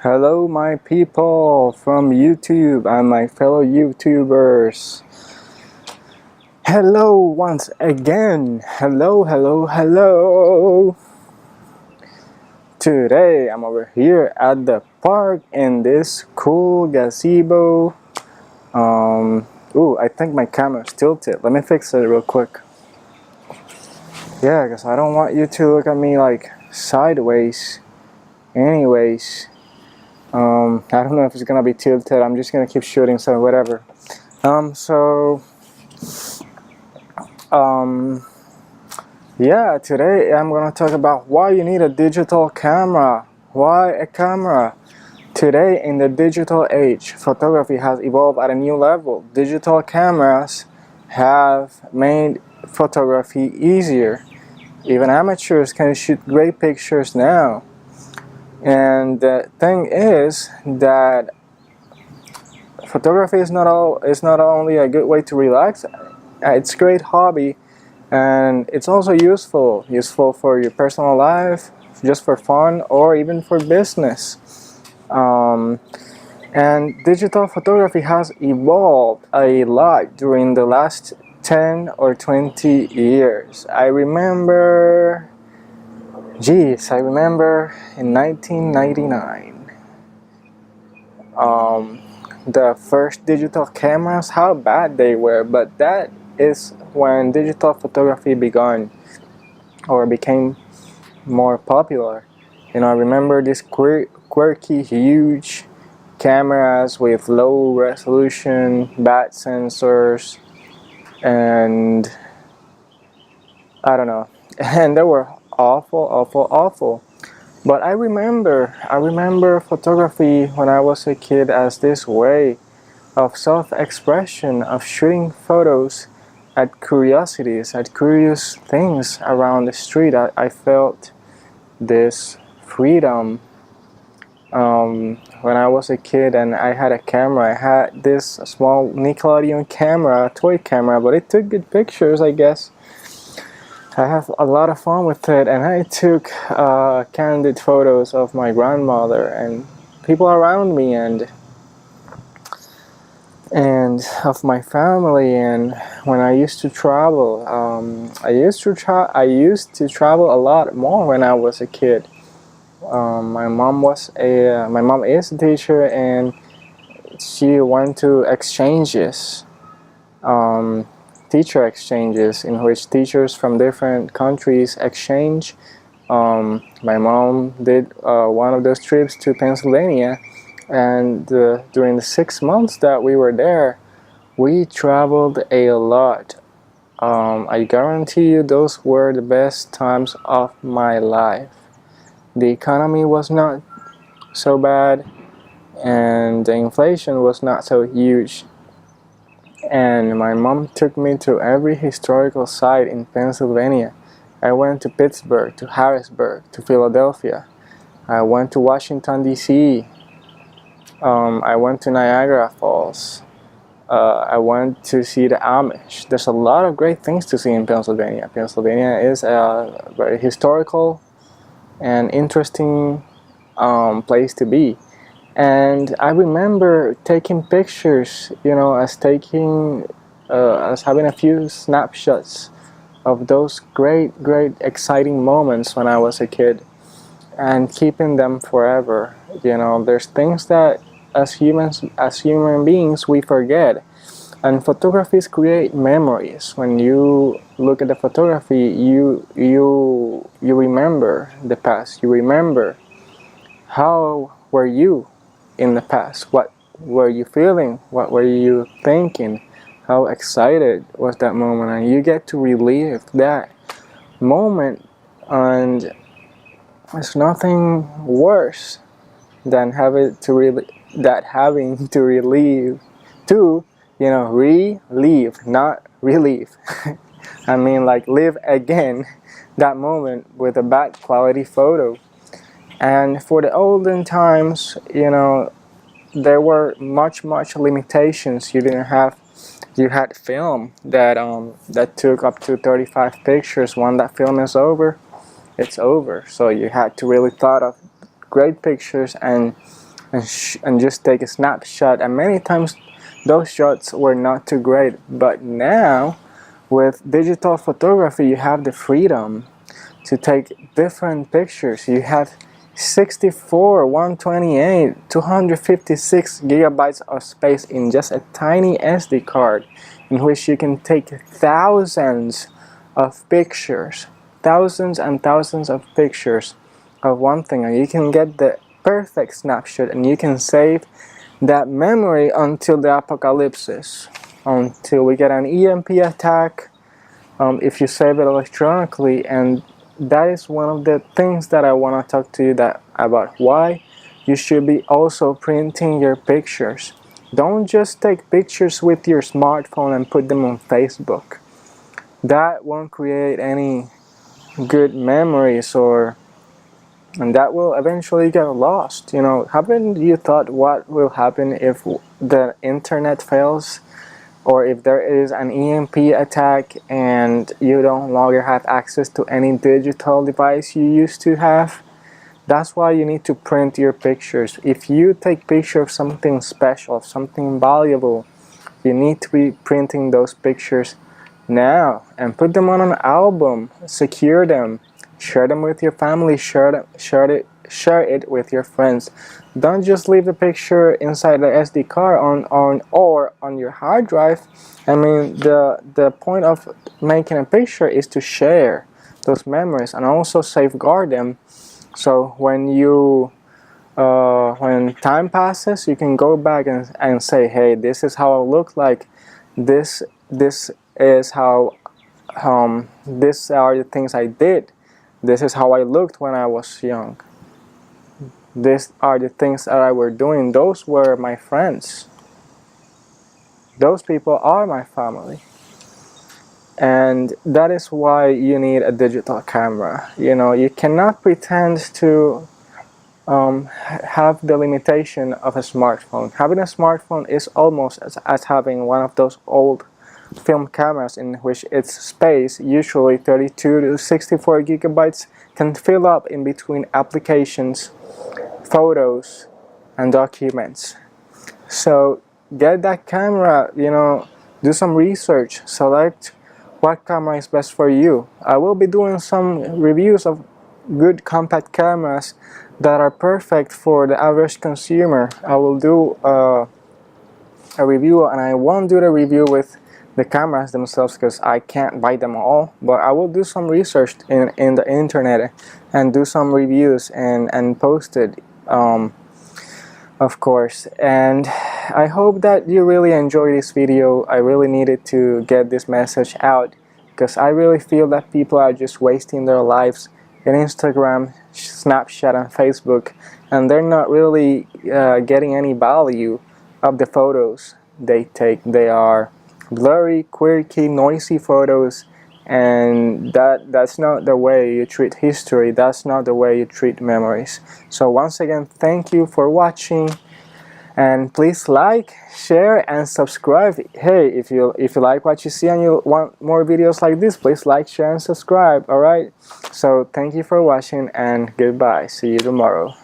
Hello, my people from YouTube and my fellow YouTubers. Hello once again. Hello. Today I'm over here at the park in this cool gazebo. I think my camera's tilted. Let me fix it real quick. Yeah, because I don't want you to look at me like sideways. Anyways. I don't know if it's gonna be tilted. I'm just gonna keep shooting, so whatever. Yeah, today I'm gonna talk about why you need a digital camera. Why a camera? Today, in the digital age, photography has evolved at a new level. Digital cameras have made photography easier. Even amateurs can shoot great pictures now. And the thing is that photography is not only a good way to relax. It's a great hobby, and it's also useful for your personal life, just for fun, or even for business. And digital photography has evolved a lot during the last 10 or 20 years. I remember in 1999, the first digital cameras, how bad they were, but that is when digital photography began or became more popular. I remember these quirky, huge cameras with low resolution, bad sensors, and I don't know, and they were awful. But I remember photography when I was a kid as this way of self-expression, of shooting photos at curiosities, at curious things around the street. I felt this freedom when I was a kid and I had a camera. I had this small Nickelodeon camera, toy camera, but it took good pictures, I guess. I have a lot of fun with it, and I took candid photos of my grandmother and people around me and of my family. And when I used to travel, I used to travel a lot more when I was a kid. My mom is a teacher, and she went to exchanges, teacher exchanges, in which teachers from different countries exchange. My mom did one of those trips to Pennsylvania, and during the 6 months that we were there, we traveled a lot. I guarantee you those were the best times of my life. The economy was not so bad, and the inflation was not so huge. And my mom took me to every historical site in Pennsylvania. I went to Pittsburgh, to Harrisburg, to Philadelphia. I went to Washington, D.C. I went to Niagara Falls. I went to see the Amish. There's a lot of great things to see in Pennsylvania. Pennsylvania is a very historical and interesting place to be. And I remember taking pictures, as having a few snapshots of those great, exciting moments when I was a kid, and keeping them forever. There's things that as human beings, we forget. And photographies create memories. When you look at the photography, you remember the past. You remember how were you in the past? What were you feeling? What were you thinking? How excited was that moment? And you get to relive that moment. And there's nothing worse than having to relive to relive, not relieve. I mean, like, live again that moment with a bad quality photo. And for the olden times, there were much limitations. You had film that took up to 35 pictures. When that film is over, it's over. So you had to really thought of great pictures and and just take a snapshot, and many times those shots were not too great. But now with digital photography, you have the freedom to take different pictures. You have 64, 128, 256 gigabytes of space in just a tiny SD card, in which you can take thousands of pictures, thousands and thousands of pictures of one thing, and you can get the perfect snapshot, and you can save that memory until the apocalypse, until we get an EMP attack, if you save it electronically. And that is one of the things that I want to talk to you about why you should be also printing your pictures. Don't just take pictures with your smartphone and put them on Facebook. That won't create any good memories, and that will eventually get lost. You know, haven't you thought what will happen if the internet fails, or if there is an EMP attack and you no longer have access to any digital device you used to have? That's why you need to print your pictures. If you take picture of something special, something valuable, you need to be printing those pictures now and put them on an album, secure them, share them with your family, share it with your friends. Don't just leave the picture inside the SD card or on your hard drive. I mean, the point of making a picture is to share those memories and also safeguard them. So when time passes, you can go back and say, hey, this is how I look like. This is how these are the things I did. This is how I looked when I was young. These are the things that I were doing. Those were my friends. Those people are my family. And that is why you need a digital camera. You know, you cannot pretend to have the limitation of a smartphone. Having a smartphone is almost as having one of those old film cameras, in which its space, usually 32 to 64 gigabytes, can fill up in between applications, photos, and documents. So get that camera, you know, do some research, select what camera is best for you. I will be doing some reviews of good compact cameras that are perfect for the average consumer. I will do a review, and I won't do the review with the cameras themselves because I can't buy them all, but I will do some research in the internet and do some reviews and post it, of course. And I hope that you really enjoy this video. I really needed to get this message out because I really feel that people are just wasting their lives in Instagram, Snapchat, and Facebook, and they're not really getting any value of the photos they take. They are blurry, quirky, noisy photos, and that's not the way you treat history. That's not the way you treat memories. So once again, thank you for watching, and please like, share, and subscribe. Hey, if you like what you see and you want more videos like this, please like, share, and subscribe. All right, so thank you for watching, and goodbye. See you tomorrow.